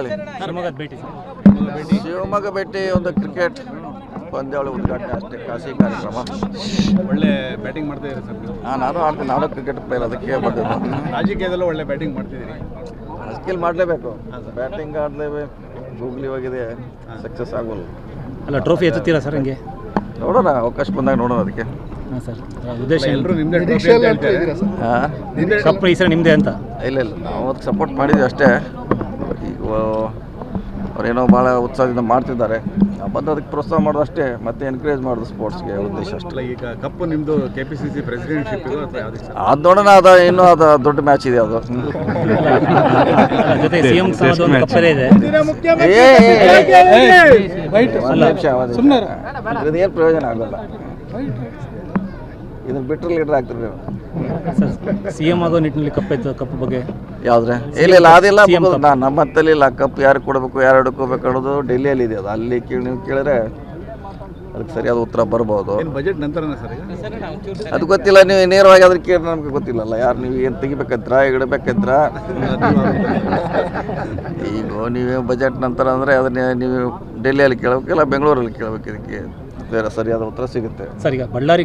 ಹೇಳಿ. ಶಿವಮೊಗ್ಗದ ಭೇಟಿ ಸರ್. ಶಿವಮೊಗ್ಗ ಭೇಟಿ ಒಂದು ಕ್ರಿಕೆಟ್ ಪಂದ್ಯಾವಳಿ ಉದ್ಘಾಟನೆ ಅಷ್ಟೇ, ಖಾಸಗಿ ಕಾರ್ಯಕ್ರಮ. ಒಳ್ಳೆ ಬ್ಯಾಟಿಂಗ್ ಮಾಡ್ತಾ ಇದ್ದೀರಿ ಸರ್ ನೀವು. ನಾನು ಆಡ್ತೀನಿ, ನಾನು ಕ್ರಿಕೆಟ್ ಪ್ಲೇಯರ್, ಅದಕ್ಕೆ ಬಂದಿದ್ದು. ರಾಜಕೀಯದಲ್ಲೂ ಒಳ್ಳೆ ಬ್ಯಾಟಿಂಗ್ ಮಾಡ್ತಿದ್ದೀರಿ. ಸ್ಕಿಲ್ ಮಾಡಲೇಬೇಕು, ಬ್ಯಾಟಿಂಗ್ ಆಡಲೇಬೇಕು. ಗೂಗ್ಲಿ ಹೋಗಿದೆ, ಸಕ್ಸಸ್ ಆಗೋಲ್ಲ. ಅಲ್ಲ, ಟ್ರೋಫಿ ಎತ್ತುತ್ತೀರಾ ಸರ್ ಹಂಗೆ? ನೋಡೋಣ, ಅವಕಾಶ ಬಂದಾಗ ನೋಡೋಣ. ಅದಕ್ಕೆ ಹಾಂ ಸರ್, ಉದ್ದೇಶ ಏನು? ಎಲ್ಲರೂ ನಿಮ್ಮದೇ ಟ್ರೋಫಿ ಅಂತ ಹೇಳ್ತಾರೆ. ಹಾಂ, ಕಪ್ ಈ ಸರಿ ನಿಮ್ಮದೇ ಅಂತ? ಇಲ್ಲ ನಾವು ಅದಕ್ಕೆ ಸಪೋರ್ಟ್ ಮಾಡಿದ್ವಿ ಅಷ್ಟೇ. ಈಗ ಅವರೇನೋ ಭಾಳ ಉತ್ಸಾಹದಿಂದ ಮಾಡ್ತಿದ್ದಾರೆ, ಬಂದು ಅದಕ್ಕೆ ಪ್ರೋತ್ಸಾಹ ಮಾಡೋದು ಅಷ್ಟೇ, ಮತ್ತೆ ಎನ್ಕರೇಜ್ ಮಾಡೋದು ಸ್ಪೋರ್ಟ್ಸ್ಗೆ ಉದ್ದೇಶ ಅಷ್ಟೇ. ಅಲ್ಲ, ಈಗ ಕಪ್ಪು ನಿಮ್ಮದು KPCC ಪ್ರೆಸಿಡೆಂಟ್ಶಿಪ್ ಇದು ಅಥವಾ ಯಾವುದಕ್ಕೆ ಸರ್? ಅದು ನೋಡೋಣ, ಇನ್ನೂ ಅದು ದೊಡ್ಡ ಮ್ಯಾಚ್ ಇದೆ ಅದು. ಜೊತೆ CM ಒಂದು ಕಪ್ಪೇ ಇದೆ. ಏನು ಪ್ರಯೋಜನ ಆಗೋಲ್ಲ, ಇದನ್ನ ಬಿಟ್ಟರೆ ಲೀಡರ್ ಆಗ್ತೀರಿ ನೀವು. ಸರ್, CM ಆಗೋ ನಿಟ್ಟಿನಲ್ಲಿ ಕಪ್ಪು ಬಗ್ಗೆ ಯಾವುದ್ರೆ ಇಲ್ಲ ಅದಿಲ್ಲ. ನಮ್ಮ ಹತ್ತಲ್ಲಿ ಇಲ್ಲ, ಕಪ್ ಯಾರು ಕೊಡಬೇಕು, ಯಾರು ಹಿಡ್ಕೋಬೇಕು ಅನ್ನೋದು ಡೆಲ್ಲಿಯಲ್ಲಿ ಇದೆ. ಅದು ಅಲ್ಲಿ ನೀವು ಕೇಳಿದ್ರೆ ಅದಕ್ಕೆ ಸರಿಯಾದ ಉತ್ತರ ಬರ್ಬೋದು. ಏನು ಬಜೆಟ್ ನಂತರನೇ ಸರ್ ಈಗ? ಅದು ಗೊತ್ತಿಲ್ಲ, ನೀವು ನೇರವಾಗಿ ಅದಕ್ಕೆ ಕೇಳಿ ನಮಗೆ ಗೊತ್ತಿಲ್ಲಲ್ಲ. ಯಾರು ನೀವು ಏನು ತೆಗಿಬೇಕಂತ್ರ, ಇಡಬೇಕಂತ್ರ. ಈಗ ನೀವು ಬಜೆಟ್ ನಂತರ ಅಂದರೆ ಅದನ್ನ ನೀವು ಡೆಲ್ಲಿಯಲ್ಲಿ ಕೇಳಬೇಕಿಲ್ಲ, ಬೆಂಗಳೂರಲ್ಲಿ ಕೇಳಬೇಕು. ಇದಕ್ಕೆ ಬೇರೆ ಸರಿಯಾದ ಉತ್ತರ ಸಿಗುತ್ತೆ. ಸರ್. ಈಗ ಬಳ್ಳಾರಿ